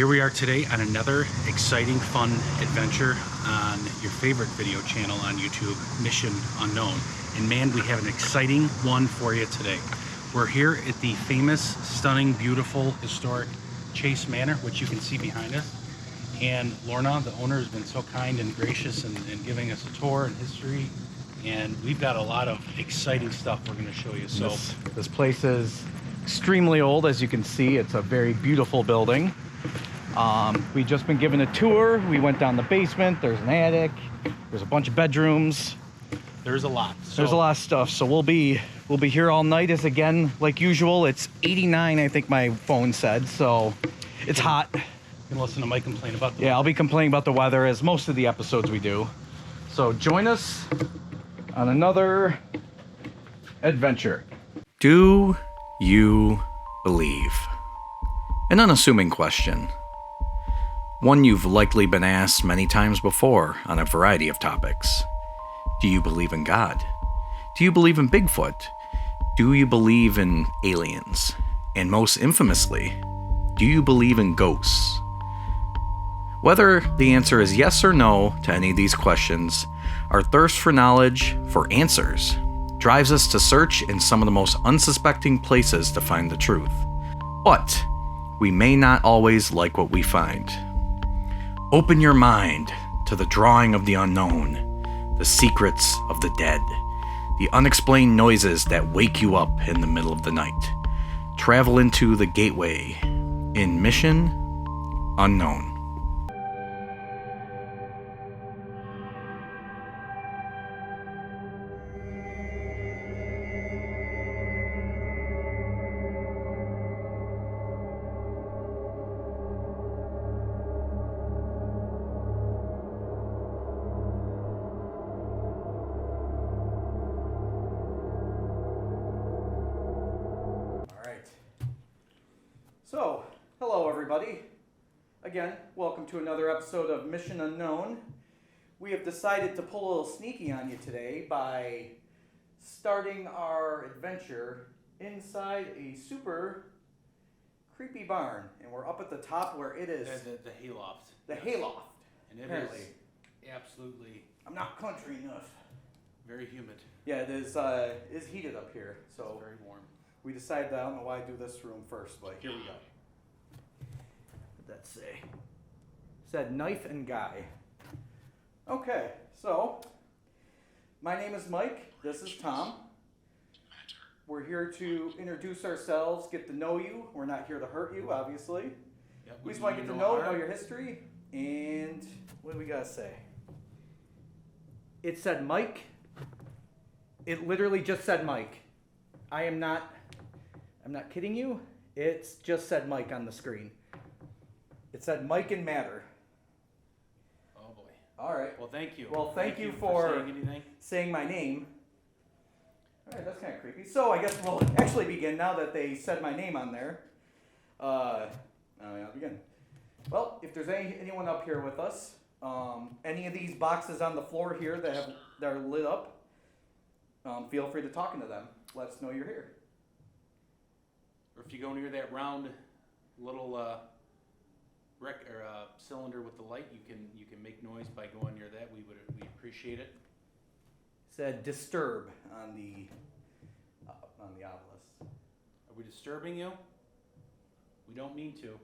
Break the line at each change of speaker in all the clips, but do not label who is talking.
Here we are today on another exciting, fun adventure on your favorite video channel on YouTube, Mission Unknown. And man, we have an exciting one for you today. We're here at the famous, stunning, beautiful, historic Chase Manor, which you can see behind us. And Lorna, the owner, has been so kind and gracious in giving us a tour and history. And we've got a lot of exciting stuff we're going to show you. So
this place is extremely old, as you can see. It's a very beautiful building. We've just been given a tour. We went down the basement. There's an attic. There's a bunch of bedrooms.
There's a lot.
There's a lot of stuff. So we'll be here all night. As again, like usual, it's 89. I think my phone said. So it's hot.
You can listen to Mike complain about the
weather. I'll be complaining about the weather, as most of the episodes we do. So join us on another adventure.
Do you believe? An unassuming question. One you've likely been asked many times before on a variety of topics. Do you believe in God? Do you believe in Bigfoot? Do you believe in aliens? And most infamously, do you believe in ghosts? Whether the answer is yes or no to any of these questions, our thirst for knowledge, for answers, drives us to search in some of the most unsuspecting places to find the truth. But we may not always like what we find. Open your mind to the drawing of the unknown, the secrets of the dead, the unexplained noises that wake you up in the middle of the night. Travel into the gateway in Mission Unknown.
So, hello everybody. Again, welcome to another episode of Mission Unknown. We have decided to pull a little sneaky on you today by starting our adventure inside a super creepy barn. And we're up at the top where it is...
The hayloft.
The hayloft.
And it
apparently.
is absolutely...
I'm not country enough.
Very humid.
Yeah, it is heated up here. So
it's very warm.
We decided, I don't know why I do this room first, but here we go. What did that say? It said knife and guy. Okay, so my name is Mike. This is Tom. We're here to introduce ourselves, get to know you. We're not here to hurt you, obviously.
Yep,
we just want to get to know your history. And what do we got to say? It said Mike. It literally just said Mike. I'm not kidding you. It's just said Mike on the screen. It said Mike and Matter.
Oh boy.
All right.
Well, thank you.
Well, thank you for saying my name. All right, that's kind of creepy. So I guess we'll actually begin now that they said my name on there. I'll begin. Well, if there's anyone up here with us, any of these boxes on the floor here that are lit up, feel free to talk into them. Let us know you're here.
Or if you go near that round little cylinder with the light, you can make noise by going near that. We appreciate it.
Said disturb on the obelisk.
Are we disturbing you? We don't mean to.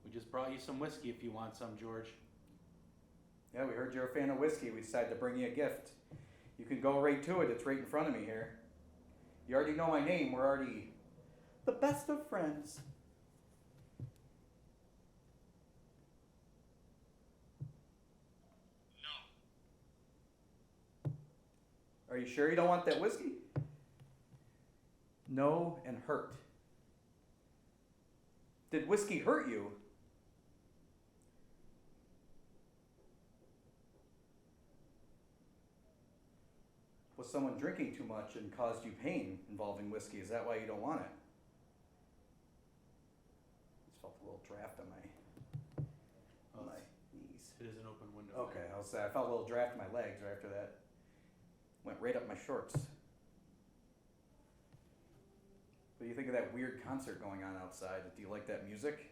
We just brought you some whiskey if you want some, George.
Yeah, we heard you're a fan of whiskey. We decided to bring you a gift. You can go right to it. It's right in front of me here. You already know my name. We're already the best of friends. No. Are you sure you don't want that whiskey? No and hurt. Did whiskey hurt you? Was someone drinking too much and caused you pain involving whiskey? Is that why you don't want it? Just felt a little draft on my knees.
It is an open window.
Okay, I felt a little draft in my legs right after that. Went right up my shorts. What do you think of that weird concert going on outside? Do you like that music?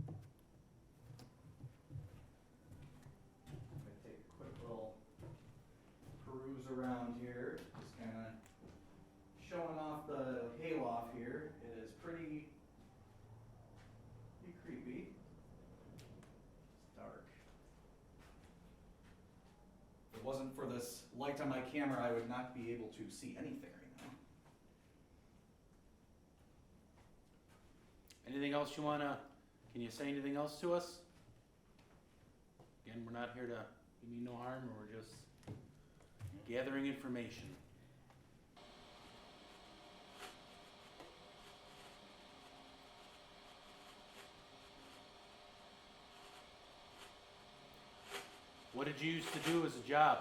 I'm going to take a quick little peruse around here, just kind of showing off the hayloft here. It is pretty creepy. It's dark. If it wasn't for this light on my camera, I would not be able to see anything right now.
Anything else you wanna? Can you say anything else to us? Again, we're not here to you mean no harm, or we're just gathering information. What did you used to do as a job?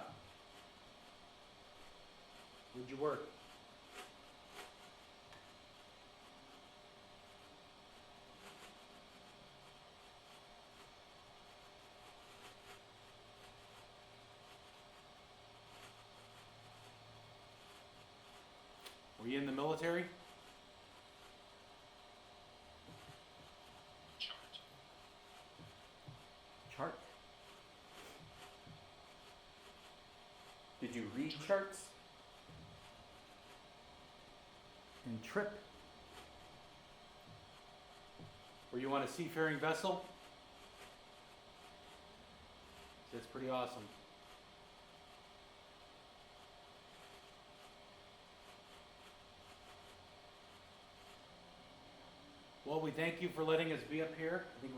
Where'd you work? Were you in the military?
Chart. Did you read charts? And trip?
Were you on a seafaring vessel? That's pretty awesome. Well, we thank you for letting us be up here. I think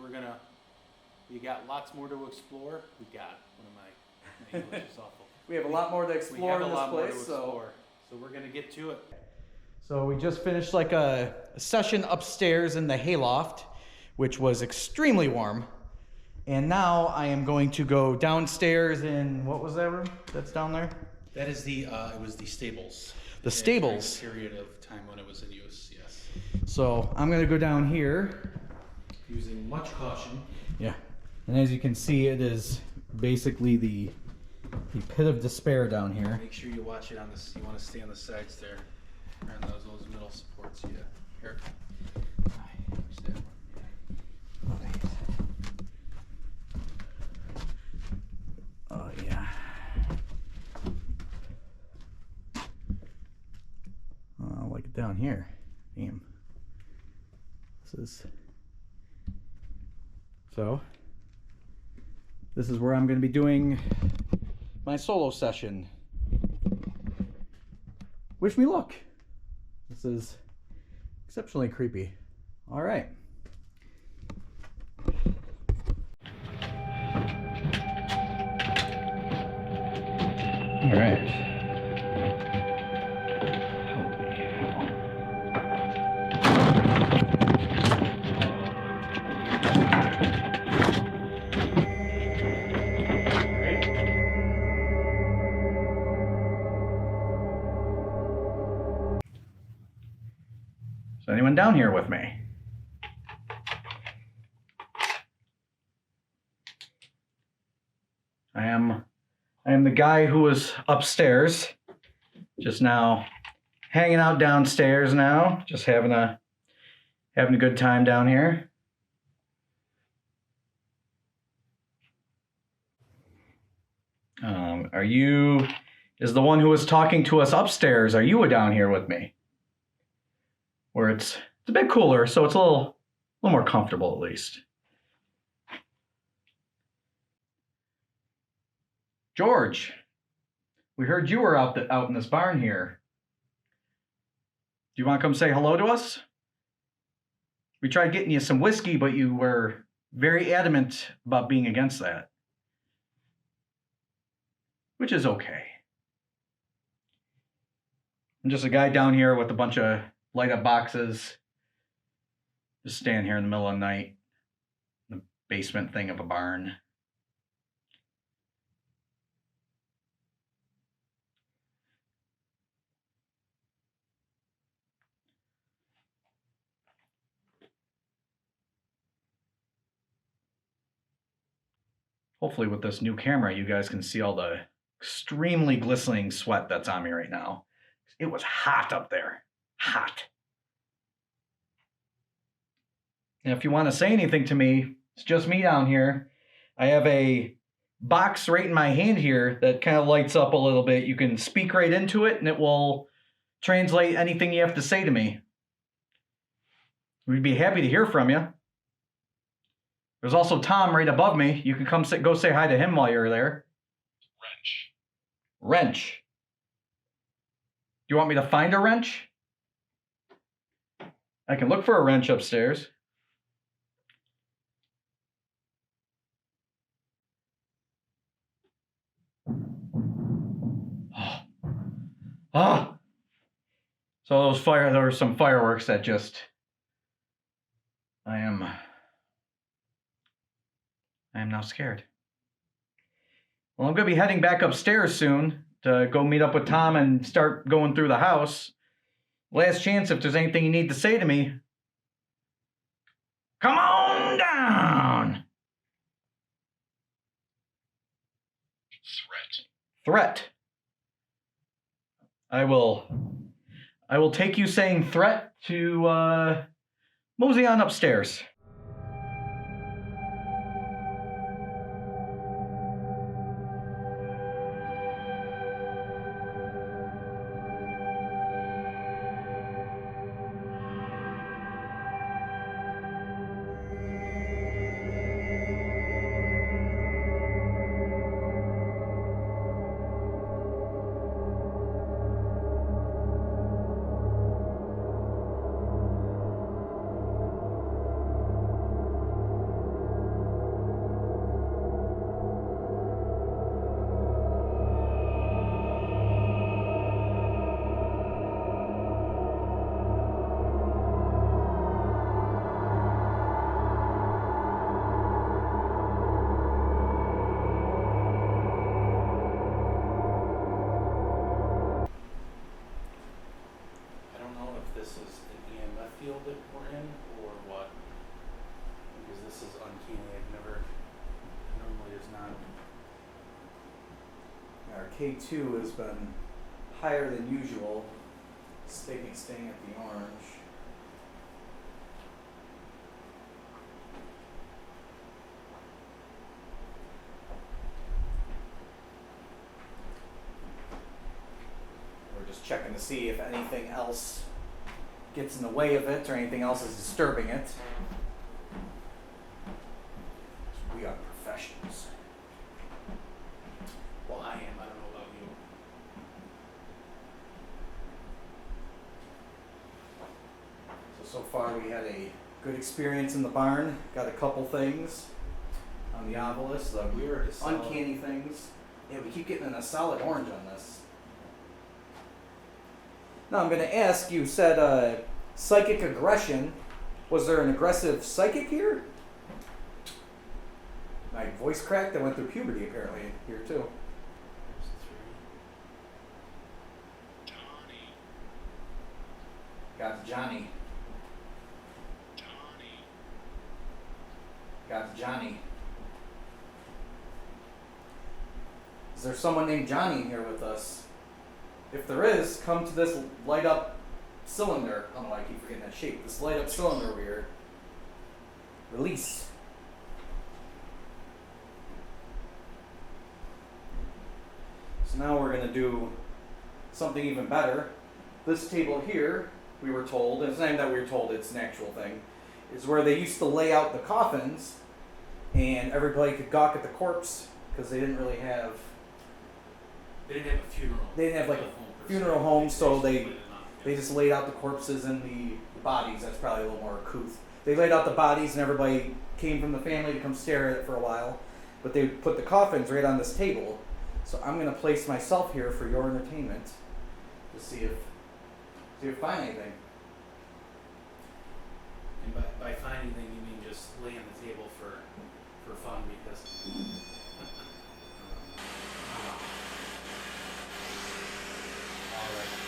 we got lots more to explore. My English is awful.
We have a lot more to explore in this place,
so we're gonna get to it.
So we just finished like a session upstairs in the hayloft, which was extremely warm. And now I am going to go downstairs in, what was that room that's down there?
That is it was the stables.
The stables.
During the period of time when it was in use, yes.
So I'm gonna go down here.
Using much caution.
Yeah. And as you can see, it is basically the pit of despair down here.
Make sure you watch it on this. You want to stay on the sides there, and those middle supports. Yeah. Here.
Oh yeah. I like it down here. Damn. This is where I'm going to be doing my solo session. Wish me luck. This is exceptionally creepy. All right. All right. Is anyone down here with me? I am the guy who was upstairs, just now hanging out downstairs now, just having a good time down here. Is the one who was talking to us upstairs, are you down here with me? Where it's a bit cooler, so it's a little more comfortable at least. George, we heard you were out in this barn here. Do you want to come say hello to us? We tried getting you some whiskey, but you were very adamant about being against that. Which is okay. I'm just a guy down here with a bunch of light up boxes. Just stand here in the middle of the night. The basement thing of a barn. Hopefully with this new camera, you guys can see all the extremely glistening sweat that's on me right now. It was hot up there. Hot. And if you want to say anything to me, it's just me down here. I have a box right in my hand here that kind of lights up a little bit. You can speak right into it and it will translate anything you have to say to me. We'd be happy to hear from you. There's also Tom right above me. You can go say hi to him while you're there.
Wrench.
Wrench. Do you want me to find a wrench? I can look for a wrench upstairs. Ah. So there were some fireworks that just, I am now scared. Well, I'm going to be heading back upstairs soon to go meet up with Tom and start going through the house. Last chance, if there's anything you need to say to me, come on down. Threat. I will take you saying threat to mosey on upstairs. K2 has been higher than usual, staying at the orange. We're just checking to see if anything else gets in the way of it or anything else is disturbing it. We are professionals. Well, I am. I don't know about you. So far we had a good experience in the barn. Got a couple things on the obelisk, the weird, uncanny things. Yeah, we keep getting a solid orange on this. Now I'm going to ask, you said psychic aggression. Was there an aggressive psychic here? My voice cracked. I went through puberty apparently here too. Got Johnny. Got Johnny. Is there someone named Johnny in here with us? If there is, come to this light up cylinder. I don't know why I keep forgetting that shape. This light up cylinder over here. Release. So now we're going to do something even better. This table here, we were told, and it's not even that we were told, it's an actual thing, is where they used to lay out the coffins and everybody could gawk at the corpse because they didn't really have...
They didn't have a funeral.
They didn't have like a funeral home, so they just laid out the corpses and the bodies. That's probably a little more couth. They laid out the bodies and everybody came from the family to come stare at it for a while. But they put the coffins right on this table. So I'm going to place myself here for your entertainment to see if I find anything.
And by find anything, you mean just lay on the table for fun because...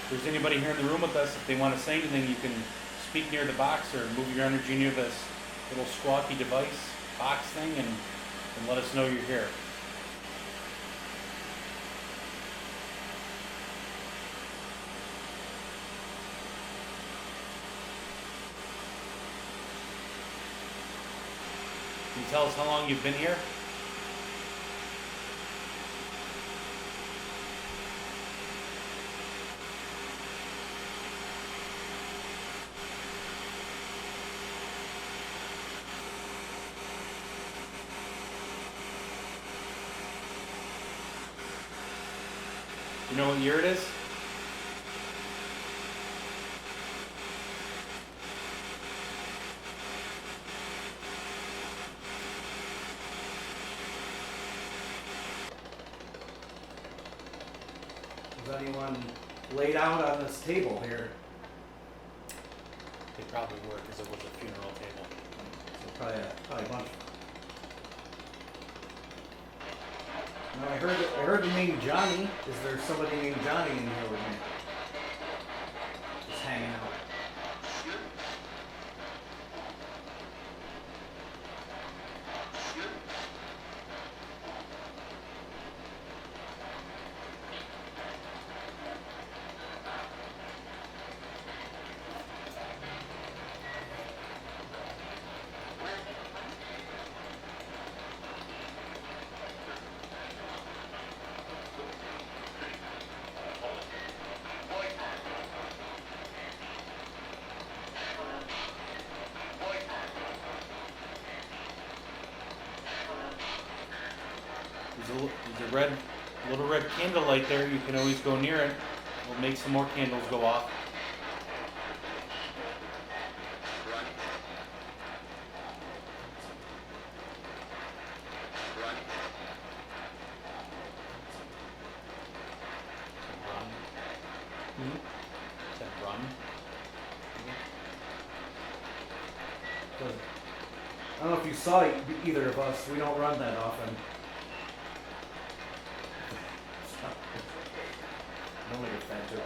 If there's anybody here in the room with us, if they want to say anything, you can speak near the box or move your energy near this little squawky device, box thing, and let us know you're here. tell us how long you've been here? You know what year it is?
Is anyone laid out on this table here?
They probably were, because it was a funeral table.
So probably a bunch. No, I heard the name Johnny. Is there somebody named Johnny in here with me? Just hanging out.
There's a little red candle light there. You can always go near it. We'll make some more candles go off. Run. Is that run?
I don't know if you saw either of us. We don't run that often. I don't like a fat joke,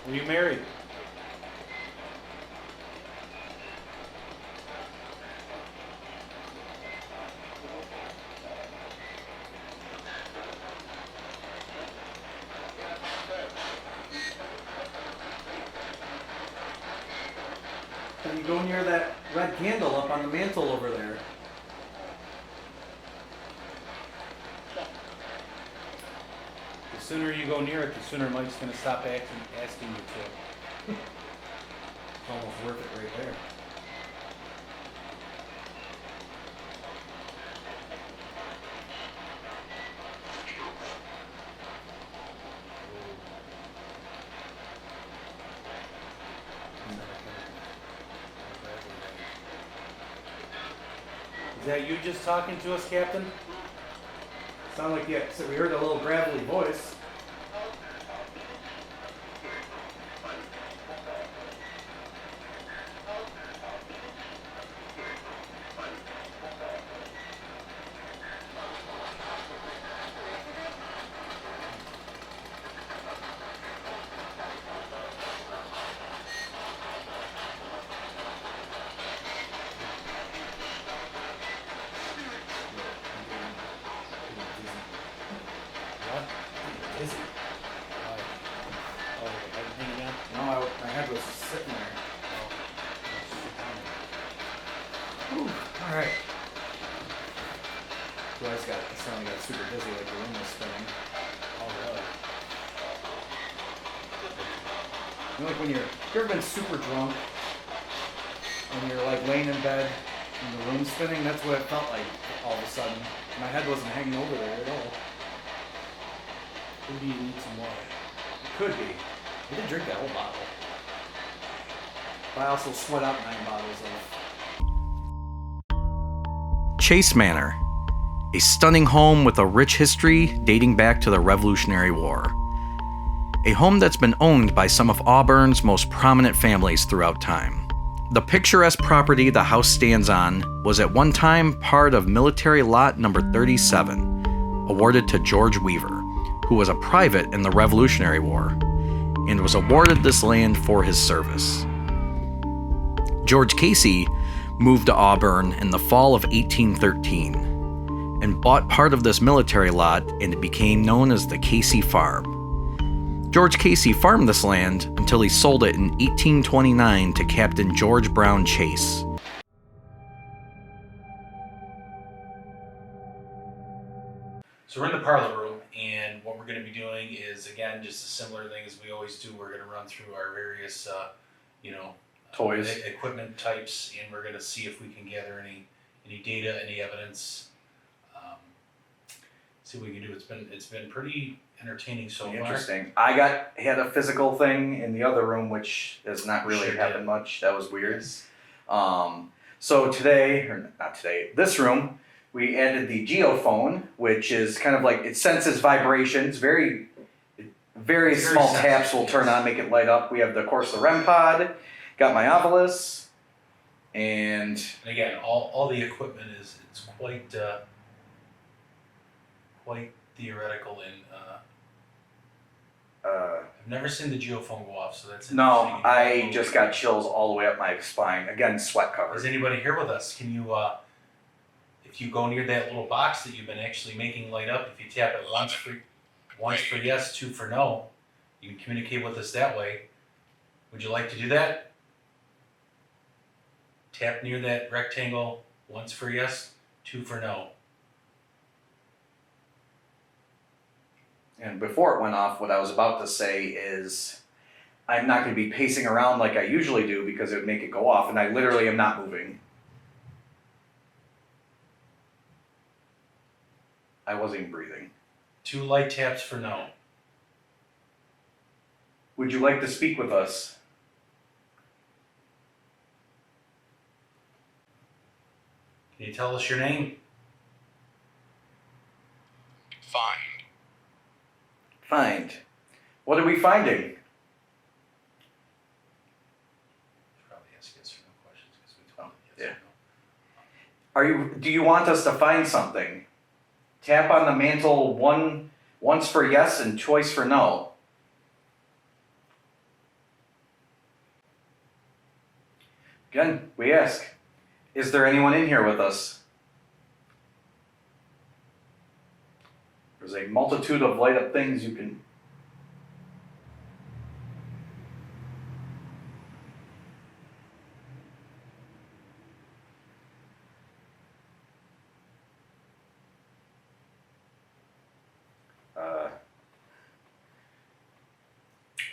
Are you married?
Can you go near that red candle up on the mantle over there?
The sooner you go near it, the sooner Mike's going to stop asking you to.
It's almost worth it right there.
Is that you just talking to us, Captain?
Sound like so we heard a little gravelly voice.
Is it? Oh, everything again?
No, my head was sitting there. Whew, all right. So I suddenly got super busy, like the room was spinning.
Oh, really?
You know, like when you ever been super drunk and you're like laying in bed and the room's spinning? That's what it felt like all of a sudden. My head wasn't hanging over there at all.
Maybe you need some water.
It could be. I did drink that whole bottle. But I also sweat out 9 bottles of.
Chase Manor, a stunning home with a rich history dating back to the Revolutionary War. A home that's been owned by some of Auburn's most prominent families throughout time. The picturesque property the house stands on was at one time part of military lot number 37, awarded to George Weaver, who was a private in the Revolutionary War, and was awarded this land for his service. George Casey moved to Auburn in the fall of 1813 and bought part of this military lot, and it became known as the Casey Farm. George Casey farmed this land until he sold it in 1829 to Captain George Brown Chase.
So we're in the parlor room, and what we're going to be doing is, again, just a similar thing as we always do. We're going to run through our various,
Toys.
equipment types, and we're going to see if we can gather any data, any evidence. See what we can do. It's been pretty entertaining so far.
Interesting. I had a physical thing in the other room, which has not really
Sure
happened
did.
much. That was weird.
Yes.
So today, or not today, this room, we added the geophone, which is kind of like, it senses vibrations. Very small
sensitive,
taps will turn on, make it light up. We have, of course, the REM pod. Got my Ovilus. And
And again, all the equipment is quite theoretical, and I've never seen the geophone go off, so that's
no,
interesting.
I just got chills all the way up my spine. Again, sweat
Is
covered.
anybody here with us? Can you, if you go near that little box that you've been actually making light up, if you tap it once for yes, 2 for no, you can communicate with us that way. Would you like to do that? Tap near that rectangle, once for yes, 2 for no.
And before it went off, what I was about to say is I'm not going to be pacing around like I usually do because it would make it go off, and I literally am not moving. I wasn't even breathing.
2 light taps for no.
Would you like to speak with us?
Can you tell us your name?
Find. What are we finding?
Probably ask yes or no questions because we told you
yeah.
yes or no.
Do you want us to find something? Tap on the mantle once for yes and twice for no. Again, we ask, is there anyone in here with us? There's a multitude of light up things you can.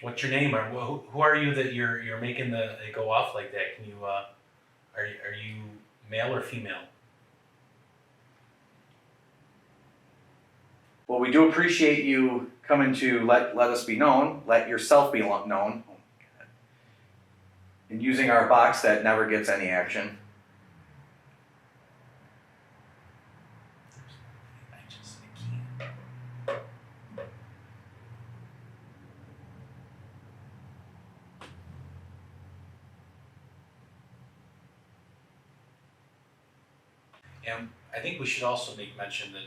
What's your name, or who are you that you're making it go off like that? Can you are you male or female?
Well, we do appreciate you coming to let us be known, let yourself be known, and using our box that never gets any action.
I can't. And I think we should also make mention that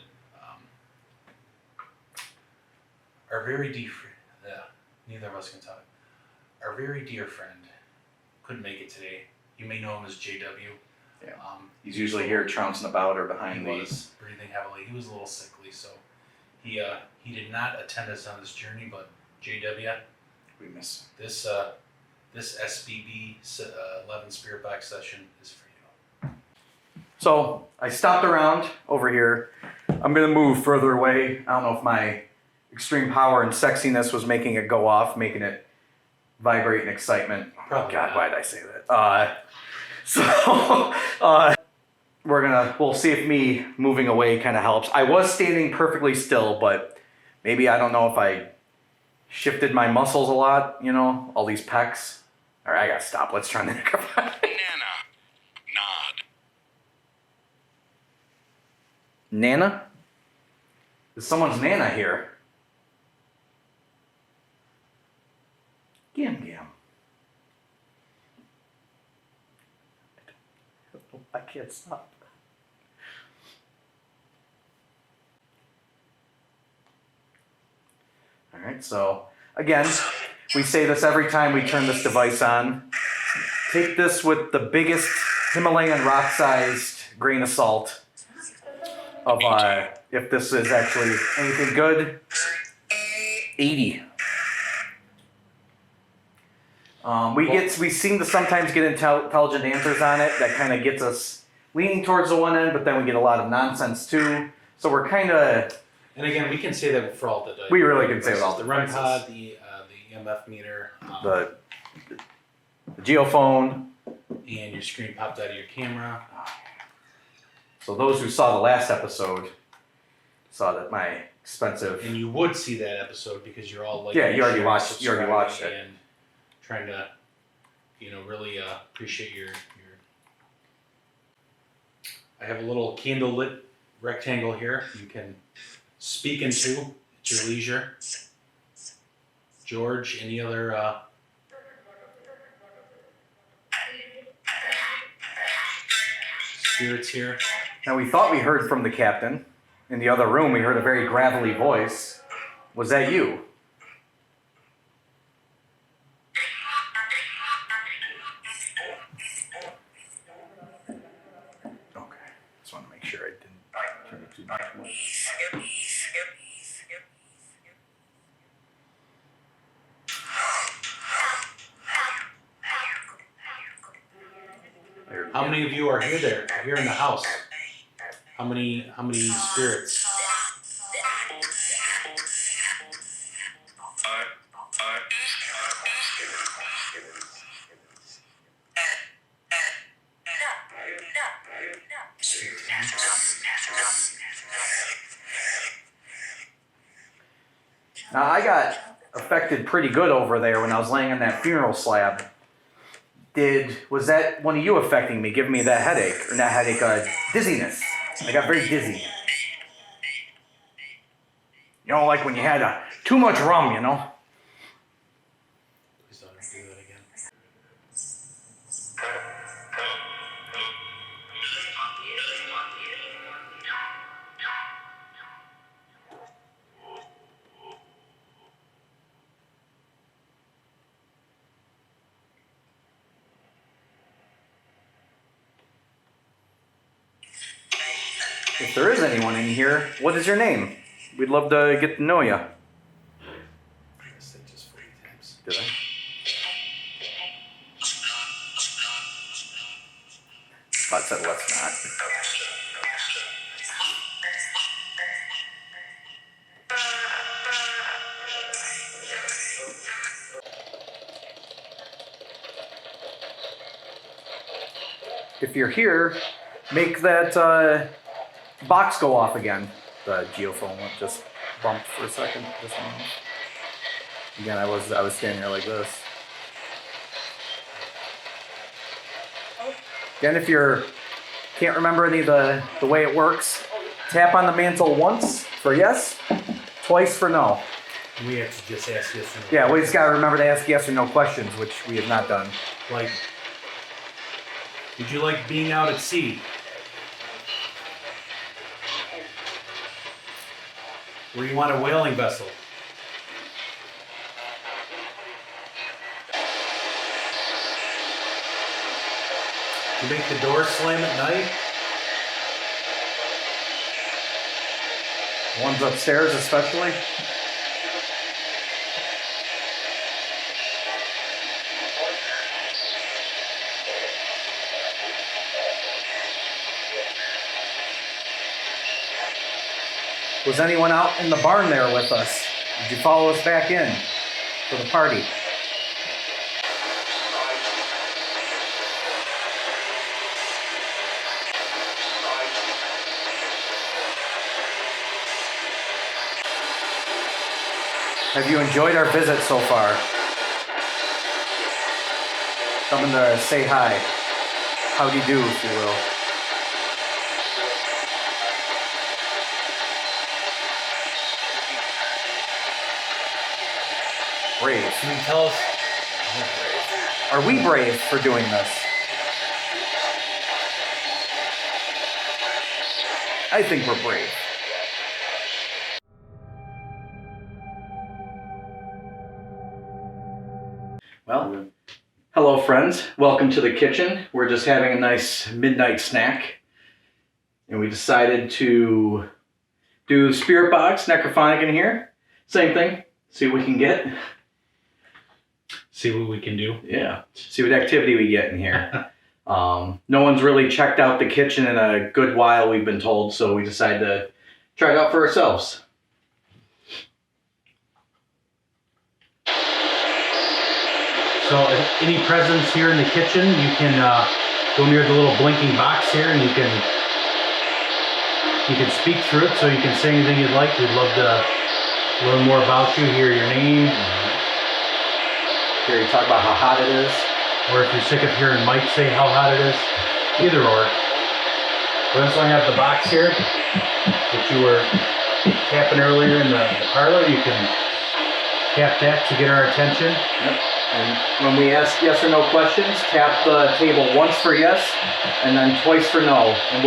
our very dear neither of us can talk. Our very dear friend couldn't make it today. You may know him as JW.
Yeah. He's usually here trouncing about or
He
behind
was breathing heavily. He was a little sickly, so he did not attend us on this journey. But JW,
we miss.
this SBB 11 Spirit Box session is for you.
So I stopped around over here. I'm gonna move further away. I don't know if my extreme power and sexiness was making it go off, making it vibrate in excitement.
Probably
God,
not.
why did I say that? We'll see if me moving away kind of helps. I was standing perfectly still, but maybe I don't know if I shifted my muscles a lot, all these pecs. All right, I gotta stop. Let's try the microphone. Nana? Is someone's Nana here? Gam Gam. I can't stop. Alright, so again, we say this every time we turn this device on. Take this with the biggest Himalayan rock-sized grain of salt of if this is actually anything good. 80. We seem to sometimes get intelligent answers on it that kind of gets us leaning towards the one end, but then we get a lot of nonsense too. So we're kind of.
And again, we can say that for all the.
We really can say it all
the REM pod, the EMF meter,
the geophone,
and your screen popped out of your camera.
So those who saw the last episode saw that my expensive.
And you would see that episode because you're all like.
Yeah, you already watched. You already watched it.
And trying to, really appreciate your. I have a little candle lit rectangle here. You can speak into at your leisure. George, any other spirits here?
Now we thought we heard from the captain. In the other room, we heard a very gravelly voice. Was that you? Okay, just want to make sure I didn't turn it too much.
How many of you are here in the house? How many spirits?
Now I got affected pretty good over there when I was laying on that funeral slab. Was that one of you affecting me, giving me that headache, or not headache, dizziness? I got very dizzy. Like when you had too much rum,
Please don't do that again.
If there is anyone in here, what is your name? We'd love to get to know you.
I guess they just 40 times.
Did I? I said let's not. If you're here, make that box go off again. The geophone went just bumped for a second. Just one. Again, I was standing there like this. Again, if you can't remember any of the way it works, tap on the mantle once for yes, twice for no.
We have to just ask yes or no.
Yeah, we just gotta remember to ask yes or no questions, which we have not done.
Like, would you like being out at sea? Or you want a whaling vessel? You make the door slam at night?
Ones upstairs especially. Was anyone out in the barn there with us? Did you follow us back in for the party? Have you enjoyed our visit so far? Coming to say hi. Howdy do, if you will. Brave.
Can you tell us?
Are we brave for doing this? I think we're brave. Well, hello friends. Welcome to the kitchen. We're just having a nice midnight snack. And we decided to do Spirit Box, Necrophonic in here. Same thing. See what we can get.
See what we can do.
Yeah, see what activity we get in here. No one's really checked out the kitchen in a good while, we've been told, so we decided to try it out for ourselves.
So any presents here in the kitchen, you can go near the little blinking box here and you can speak through it, so you can say anything you'd like. We'd love to learn more about you, hear your name.
Hear you talk about how hot it is.
Or if you're sick of hearing Mike say how hot it is. Either or. We also have the box here that you were tapping earlier in the parlor. You can tap that to get our attention.
Yep. And when we ask yes or no questions, tap the table once for yes and then twice for no. And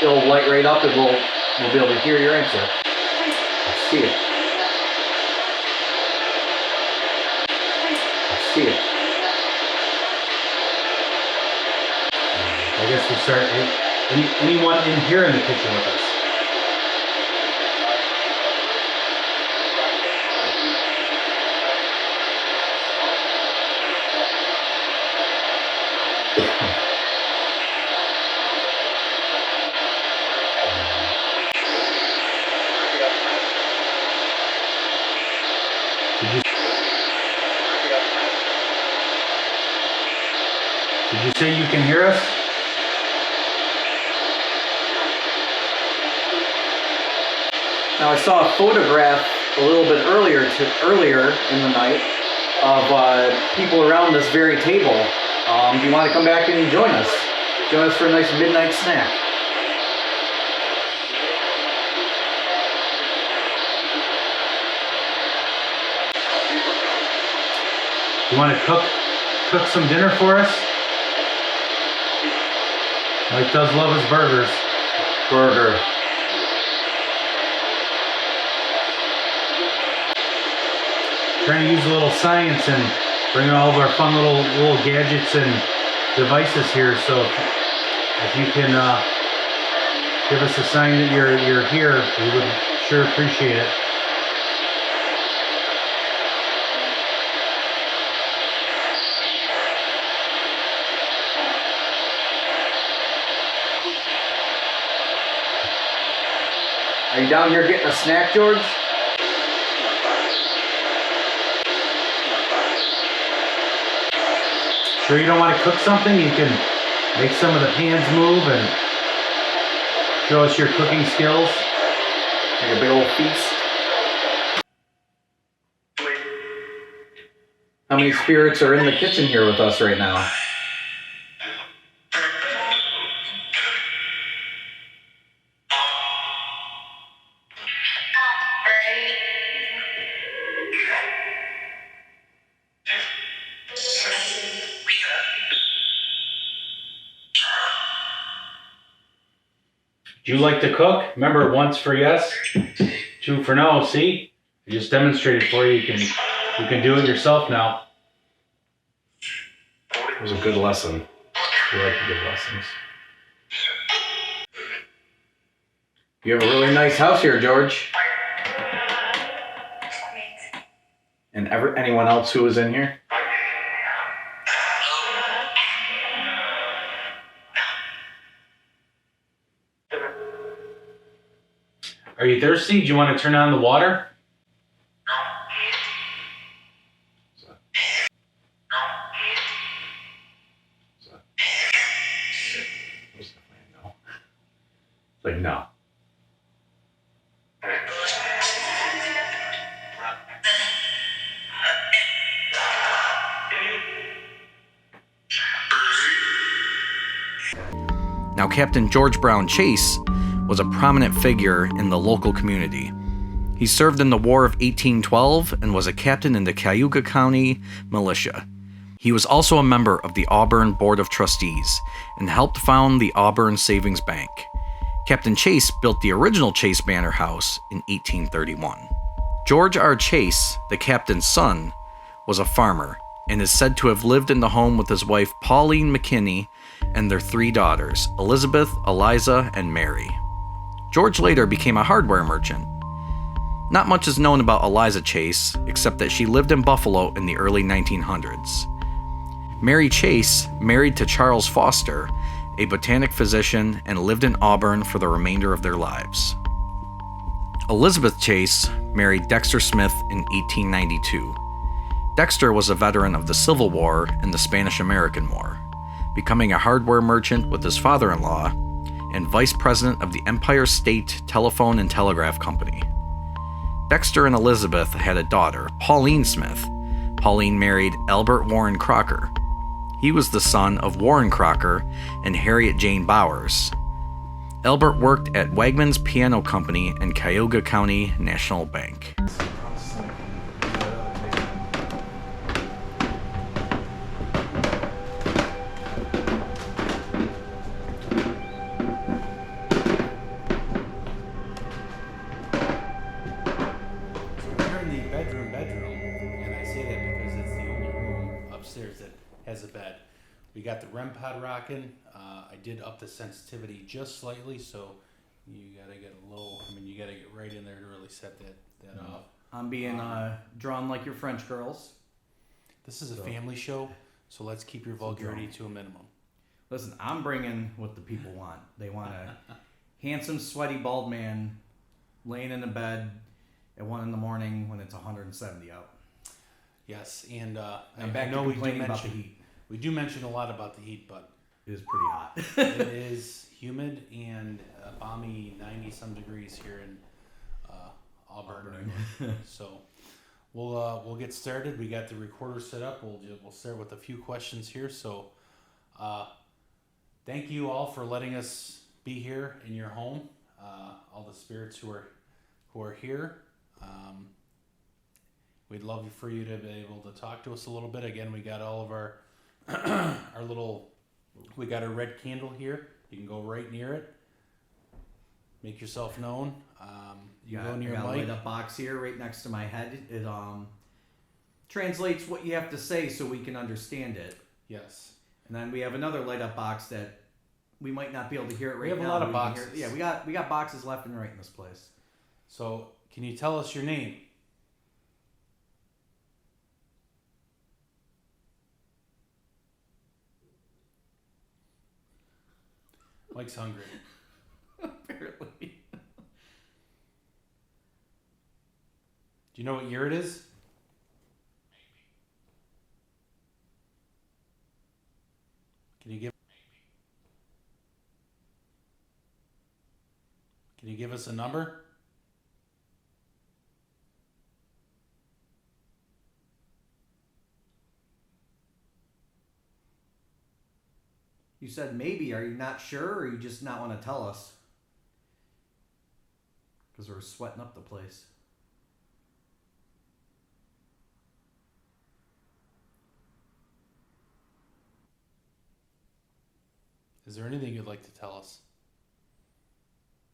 it'll light right up and we'll be able to hear your answer. Let's see it. Let's see it.
I guess we start anyone in here in the kitchen with us. Did you say you can hear us?
Now I saw a photograph a little bit earlier in the night of people around this very table. Do you want to come back and join us? Join us for a nice midnight snack.
You want to cook some dinner for us? Mike does love his burgers.
Burger.
Trying to use a little science and bring all of our fun little gadgets and devices here. So if you can give us a sign that you're here, we would sure appreciate it.
Are you down here getting a snack, George?
Sure you don't want to cook something? You can make some of the pans move and show us your cooking skills.
Like a big old feast. How many spirits are in the kitchen here with us right now?
Do you like to cook? Remember, once for yes, two for no. See? I just demonstrated for you. You can do it yourself now.
It was a good lesson. We like the good lessons. You have a really nice house here, George. And anyone else who was in here?
Are you thirsty? Do you want to turn on the water?
Like, no.
Now, Captain George Brown Chase was a prominent figure in the local community. He served in the War of 1812 and was a captain in the Cayuga County Militia. He was also a member of the Auburn Board of Trustees and helped found the Auburn Savings Bank. Captain Chase built the original Chase Manor house in 1831. George R. Chase, the captain's son, was a farmer and is said to have lived in the home with his wife Pauline McKinney and their 3 daughters, Elizabeth, Eliza, and Mary. George later became a hardware merchant. Not much is known about Eliza Chase, except that she lived in Buffalo in the early 1900s. Mary Chase married to Charles Foster, a botanic physician, and lived in Auburn for the remainder of their lives. Elizabeth Chase married Dexter Smith in 1892. Dexter was a veteran of the Civil War and the Spanish-American War, becoming a hardware merchant with his father-in-law and vice president of the Empire State Telephone and Telegraph Company. Dexter and Elizabeth had a daughter, Pauline Smith. Pauline married Albert Warren Crocker. He was the son of Warren Crocker and Harriet Jane Bowers. Albert worked at Wegmans Piano Company and Cuyahoga County National Bank.
Has a bed. We got the REM pod rocking. I did up the sensitivity just slightly, so you gotta get a low. I mean, you gotta get right in there to really set that off.
I'm being drawn like your French girls.
This is a family show, so let's keep your vulgarity to a minimum.
Listen, I'm bringing what the people want. They want a handsome, sweaty, bald man laying in a bed at 1 a.m. when it's 170 out.
Yes, and
I'm back to complaining about the heat.
We do mention a lot about the heat, but
it is pretty hot.
it is humid and balmy 90-some degrees here in Auburn. So we'll get started. We got the recorder set up. We'll start with a few questions here. So thank you all for letting us be here in your home. All the spirits who are here. We'd love for you to be able to talk to us a little bit. Again, we got all of our we got a red candle here. You can go right near it. Make yourself known. You go near your mic.
I got a light up box here right next to my head. It translates what you have to say so we can understand it.
Yes.
And then we have another light up box that we might not be able to hear it right now.
We have a lot of boxes.
Yeah, we got boxes left and right in this place.
So, can you tell us your name? Mike's hungry.
Apparently.
Do you know what year it is? Can you give us a number?
You said maybe. Are you not sure, or you just not want to tell us? Because we're sweating up the place.
Is there anything you'd like to tell us?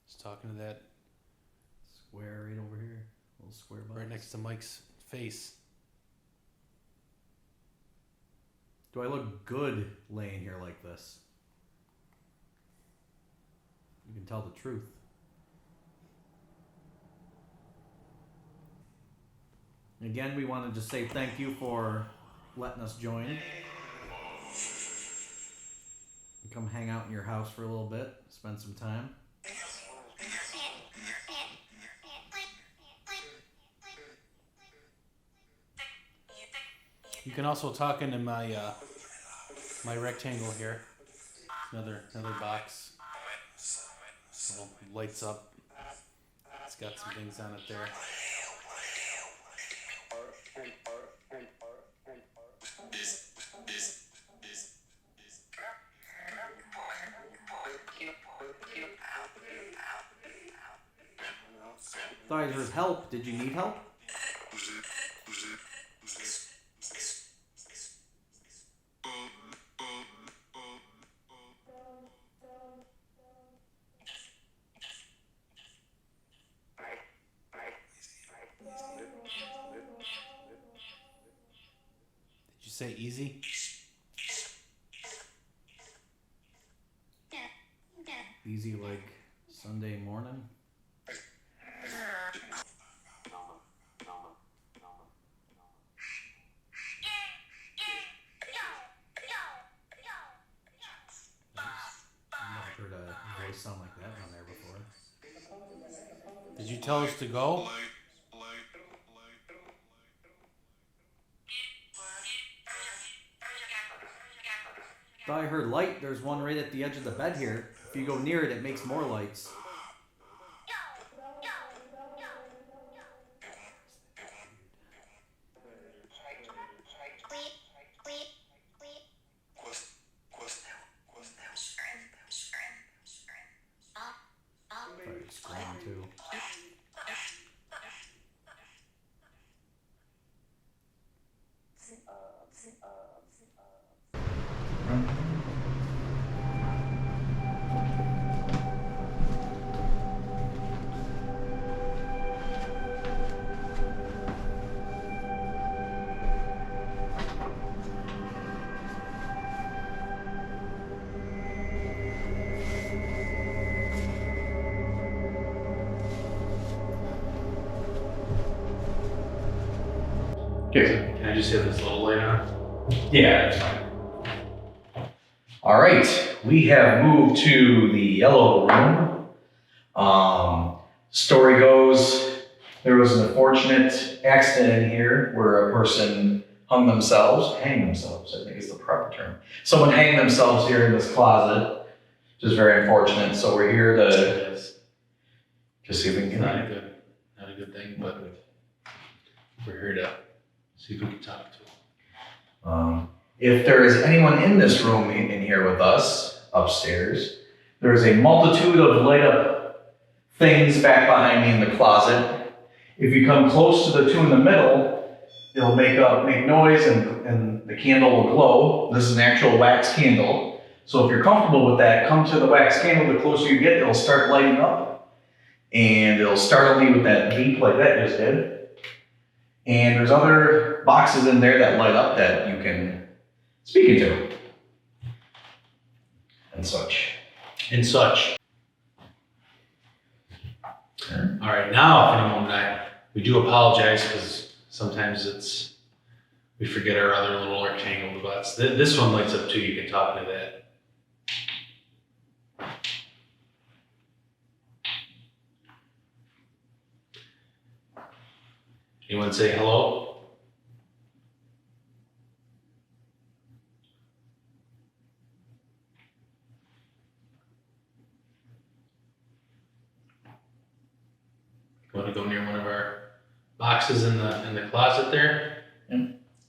Just talking to that
square right over here. Little square box.
Right next to Mike's face.
Do I look good laying here like this? You can tell the truth. Again, we want to just say thank you for letting us join. Come hang out in your house for a little bit, spend some time.
You can also talk into my my rectangle here. Another box. So it lights up. It's got some things on it there.
Thought I heard help. Did you need help?
Did you say easy?
Easy like Sunday morning?
tell us to go?
Thought I heard light. There's one right at the edge of the bed here. If you go near it, it makes more lights. It's screaming too.
Okay. Can I just hit this little light on?
Yeah, that's fine. All right, we have moved to the yellow room. Story goes, there was an unfortunate accident in here where a person hanged themselves, I think is the proper term. Someone hanged themselves here in this closet, which is very unfortunate. So we're here to just see if we can
Not a good thing, but we're here to see if we can talk to him.
If there is anyone in this room in here with us, upstairs, there is a multitude of light up things back behind me in the closet. If you come close to the two in the middle, it'll make noise and the candle will glow. This is an actual wax candle. So if you're comfortable with that, come to the wax candle. The closer you get, it'll start lighting up. And it'll startle you with that beep like that just did. And there's other boxes in there that light up that you can speak into. And such.
All right, now, if anyone, we do apologize because sometimes we forget our other little rectangle butts. This one lights up too, you can talk to that. Anyone say hello? Want to go near one of our boxes in the closet there?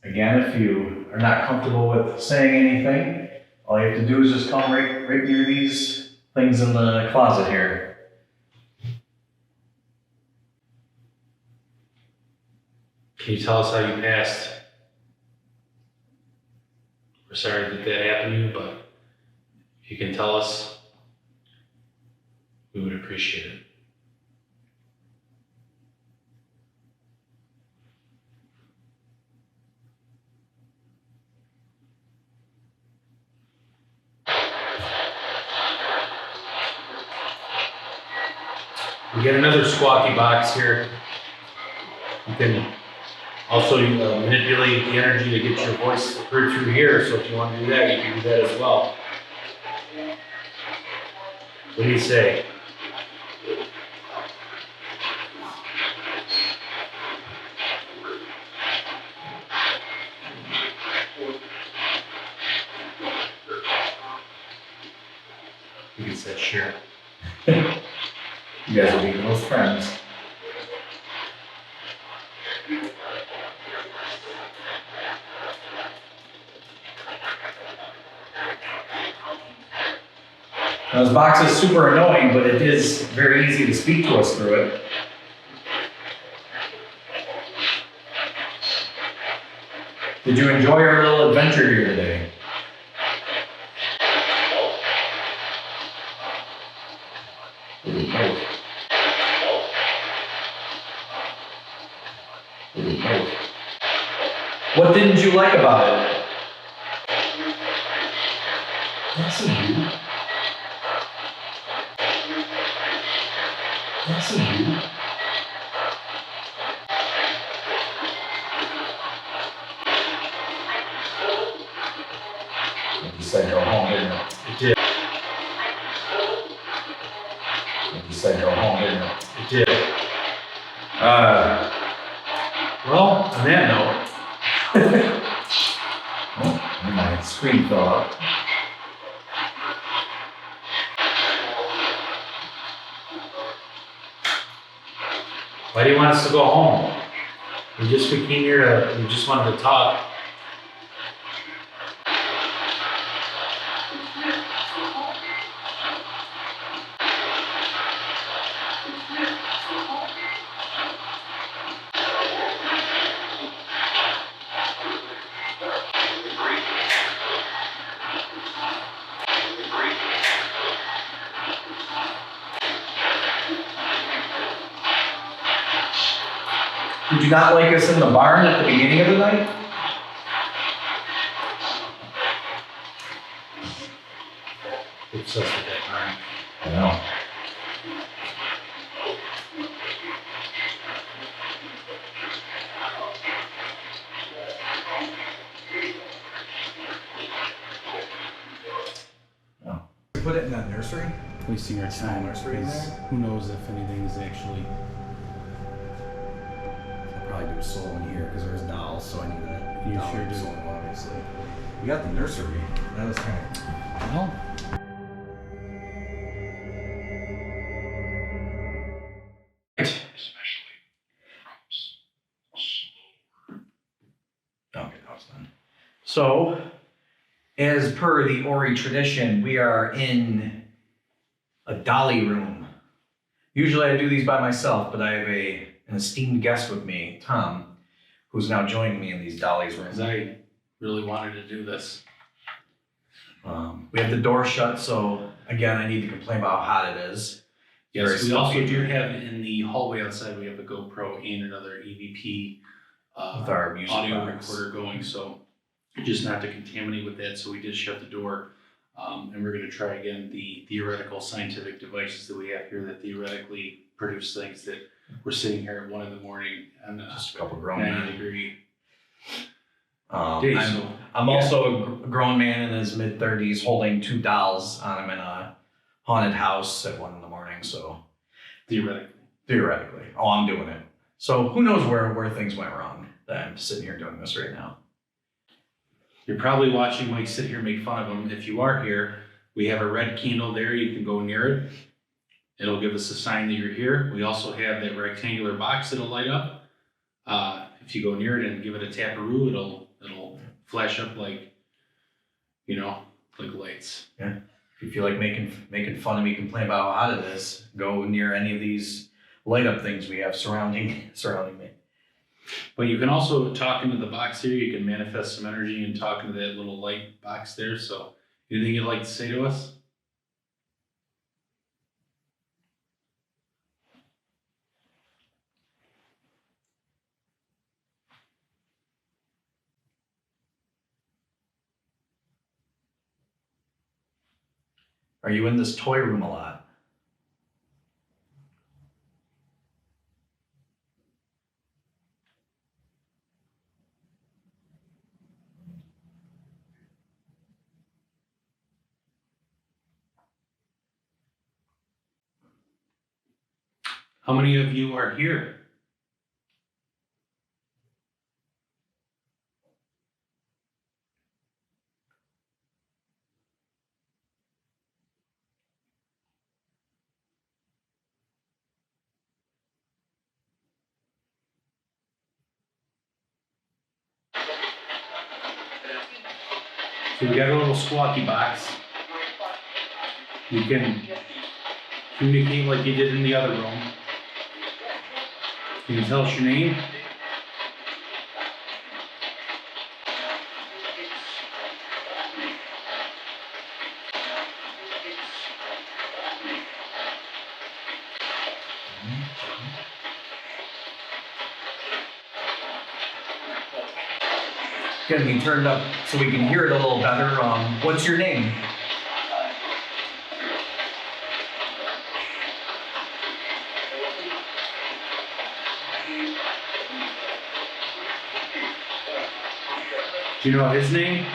Again, if you are not comfortable with saying anything, all you have to do is just come right near these things in the closet here.
Can you tell us how you passed? We're sorry that happened to you, but if you can tell us, we would appreciate it. We get another squawky box here. You can also manipulate the energy to get your voice heard through here, so if you want to do that, you can do that as well. What do you say? You can say sure.
You guys will be close friends. Now, this box is super annoying, but it is very easy to speak to us through it. Did you enjoy our little adventure here today? What didn't you like about it? That's a you. That's a you. You said go home, didn't it?
It did.
You said go home, didn't it?
It did. Well, on that note,
And my screen fell out.
why do you want us to go home? We came here we just wanted to talk.
Did you not like us in the barn at the beginning of the night?
Obsessed with that barn.
I know. Put it in that nursery?
Wasting our time.
Nursery in
because
there?
Who knows if anything is actually.
I'll probably do a soul in here because there's dolls, so I need a
You
doll
sure do.
soul, obviously. We got the nursery. That was kind of.
Well,
Okay, that was done. So, as per the Ori tradition, we are in a dolly room. Usually I do these by myself, but I have an esteemed guest with me, Tom, who's now joining me in these dollies rooms.
because I really wanted to do this.
We have the door shut, so again, I need to complain about how hot it is.
Yes,
Very
we also
stuffy.
do have in the hallway outside, we have a GoPro and another EVP
With our music
audio
box.
recorder going, so just not to contaminate with that, so we did shut the door. And we're gonna try again the theoretical scientific devices that we have here that theoretically produce things that we're sitting here at 1 a.m. on
Just a couple grown
90
men.
degree
I'm,
days. So,
I'm also a grown man in his mid-30s holding 2 dolls on him in a haunted house at 1 a.m, so theoretically. Oh, I'm doing it. So who knows where things went wrong that I'm sitting here doing this right now.
You're probably watching Mike sit here and make fun of him. If you are here, we have a red candle there. You can go near it. It'll give us a sign that you're here. We also have that rectangular box that'll light up. If you go near it and give it a taparoo, it'll flash up like lights.
Yeah. If you feel like making fun of me, complain about how hot it is, go near any of these light up things we have surrounding me.
But you can also talk into the box here. You can manifest some energy and talk into that little light box there. So anything you'd like to say to us?
Are you in this toy room a lot?
How many of you are here? So we got a little squawky box. You can communicate like you did in the other room. Can you tell us your name?
Getting me turned up so we can hear it a little better. What's your name?
Do you know his name?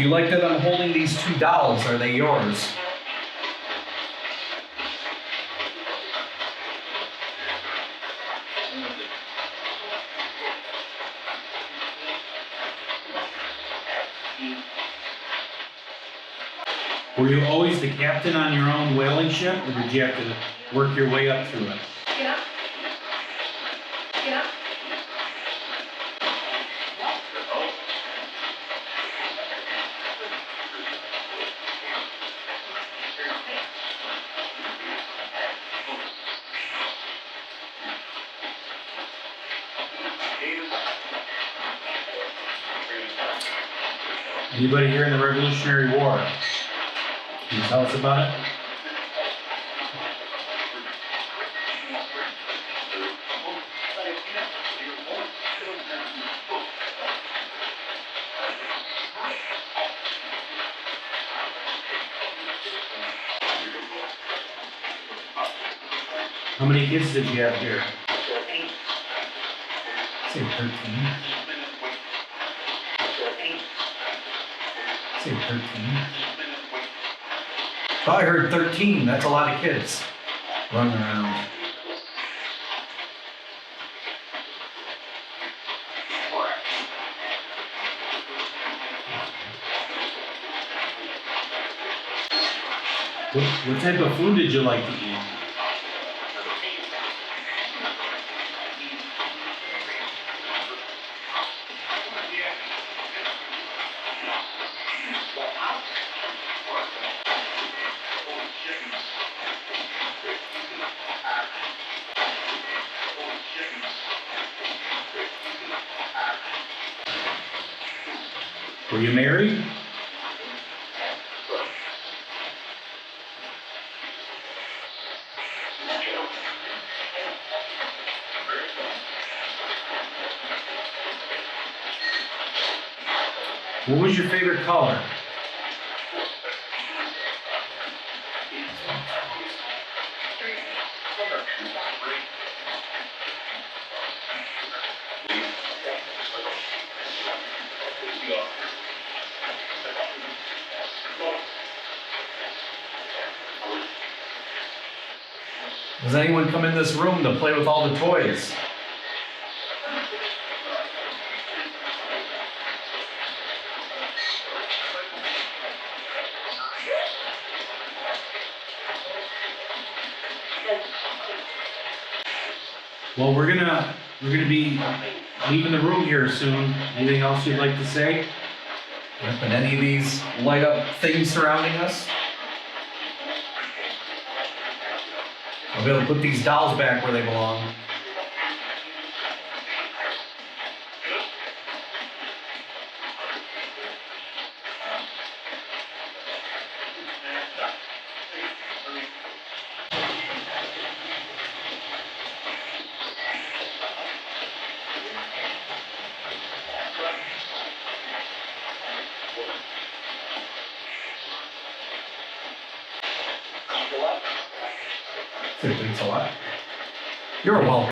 Do you like that I'm holding these two dolls? Are they yours?
Were you always the captain on your own whaling ship, or did you have to work your way up through it?
Get up. Get up.
Anybody here in the Revolutionary War? Can you tell us about it? How many kids did you have here? Say 13. Say 13.
Oh, I heard 13. That's a lot of kids running around.
What type of food did you like to eat? Were you married? What was your favorite color?
Does anyone come in this room to play with all the toys?
Well, we're gonna be leaving the room here soon. Anything else you'd like to say?
And any of these light up things surrounding us? I'll be able to put these dolls back where they belong. Thanks a lot. You're welcome.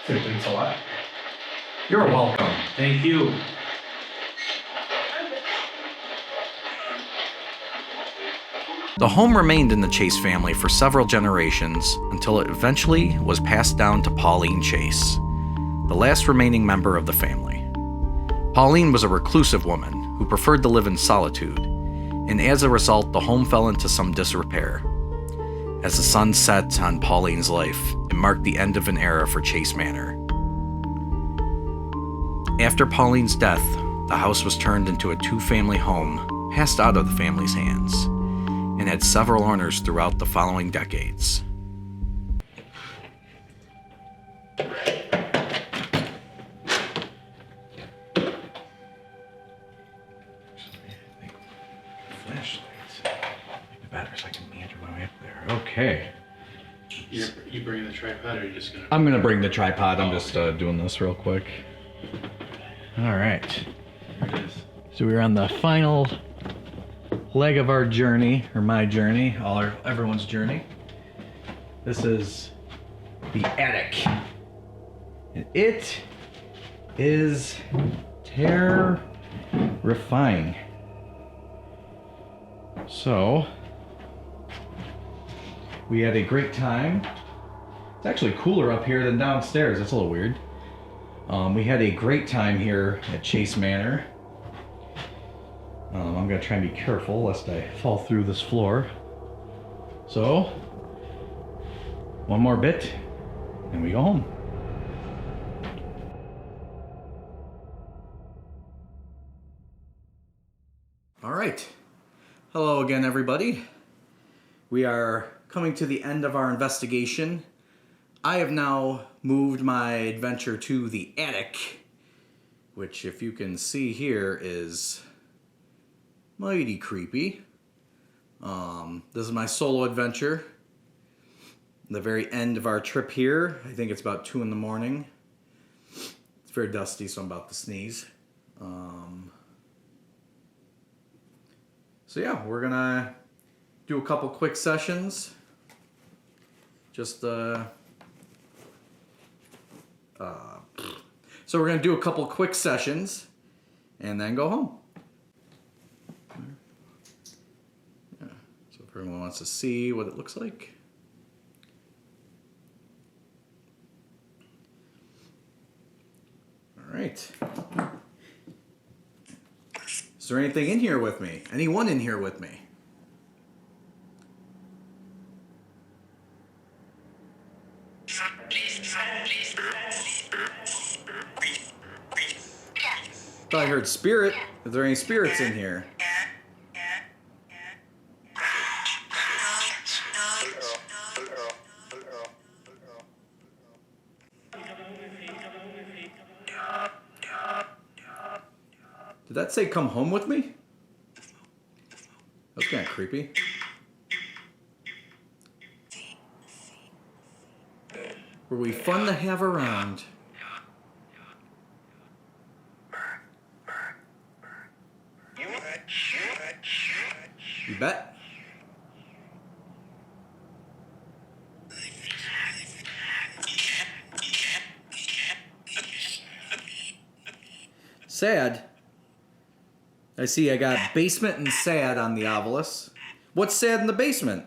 Thanks a lot. You're welcome.
Thank you.
The home remained in the Chase family for several generations until it eventually was passed down to Pauline Chase, the last remaining member of the family. Pauline was a reclusive woman who preferred to live in solitude, and as a result, the home fell into some disrepair. As the sun set on Pauline's life, it marked the end of an era for Chase Manor. After Pauline's death, the house was turned into a two-family home, passed out of the family's hands, and had several owners throughout the following decades.
Okay.
You bring the tripod, or are you just gonna?
I'm gonna bring the tripod. I'm just doing this real quick. All right.
Here it is.
So we're on the final leg of our journey, or my journey, everyone's journey. This is the attic. And it is refine. So, we had a great time. It's actually cooler up here than downstairs. That's a little weird. We had a great time here at Chase Manor. I'm gonna try and be careful lest I fall through this floor. So, one more bit and we go home.
All right. Hello again, everybody. We are coming to the end of our investigation. I have now moved my adventure to the attic, which, if you can see here, is mighty creepy. This is my solo adventure. The very end of our trip here. I think it's about 2 in the morning. It's very dusty, so I'm about to sneeze. So yeah, we're gonna do a couple quick sessions. So we're gonna do a couple quick sessions and then go home. Yeah. So if everyone wants to see what it looks like. All right. Is there anything in here with me? Anyone in here with me? Thought I heard spirit. Is there any spirits in here? Did that say come home with me? That's kind of creepy. Were we fun to have around? You bet. Sad. I see I got basement and sad on the obelisk. What's sad in the basement?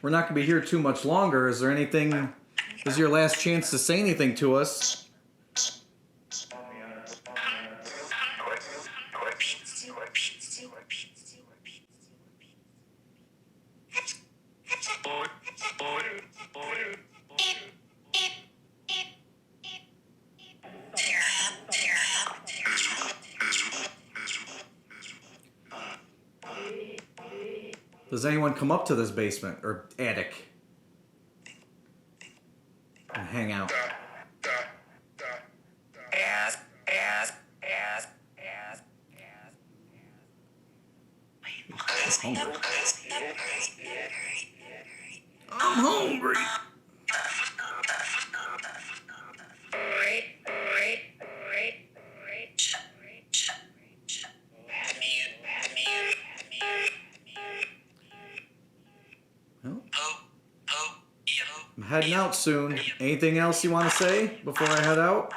We're not going to be here too much longer. Is there anything... This is your last chance to say anything to us. Does anyone come up to this basement or attic and hang out? I'm hungry. I'm heading out soon. Anything else you want to say before I head out?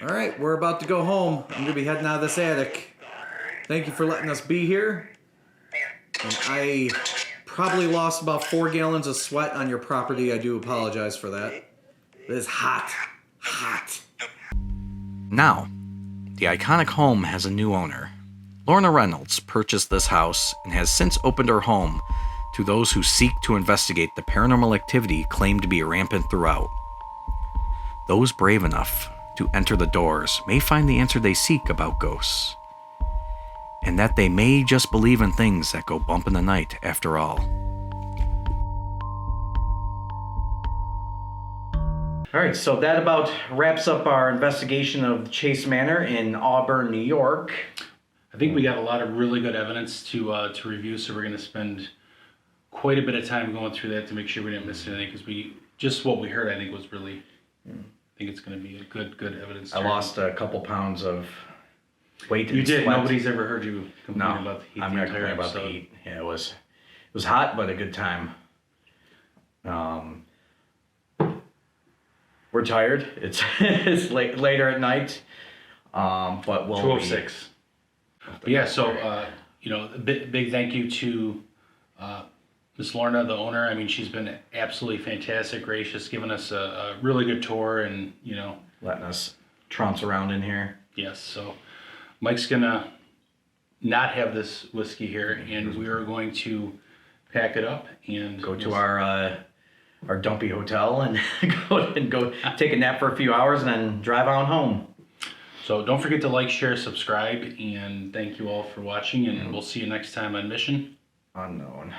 Alright, we're about to go home. I'm going to be heading out of this attic. Thank you for letting us be here. And I probably lost about 4 gallons of sweat on your property. I do apologize for that. It is hot. Hot. Now, the iconic home has a new owner. Lorna Reynolds purchased this house and has since opened her home to those who seek to investigate the paranormal activity claimed to be rampant throughout. Those brave enough to enter the doors may find the answer they seek about ghosts, and that they may just believe in things that go bump in the night after all. All right, so that about wraps up our investigation of Chase Manor in Auburn, New York.
I think we got a lot of really good evidence to review, so we're going to spend quite a bit of time going through that to make sure we didn't miss anything, because just what we heard, I think, was really, I think it's going to be a good evidence.
I lost a couple pounds of weight.
You did.
Sweat.
Nobody's ever heard you complain about the heat.
I'm not complaining about the heat. Yeah, it was hot, but a good time. We're tired. It's later at night. But we'll
2:06. But yeah, so a big thank you to Miss Lorna, the owner. I mean, she's been absolutely fantastic, gracious, giving us a really good tour, and
letting us trounce around in here.
Yes. So Mike's gonna not have this whiskey here, and we are going to pack it up and
go to our dumpy hotel and go take a nap for a few hours and then drive on home.
So don't forget to like, share, subscribe, and thank you all for watching, and we'll see you next time on Mission
Unknown.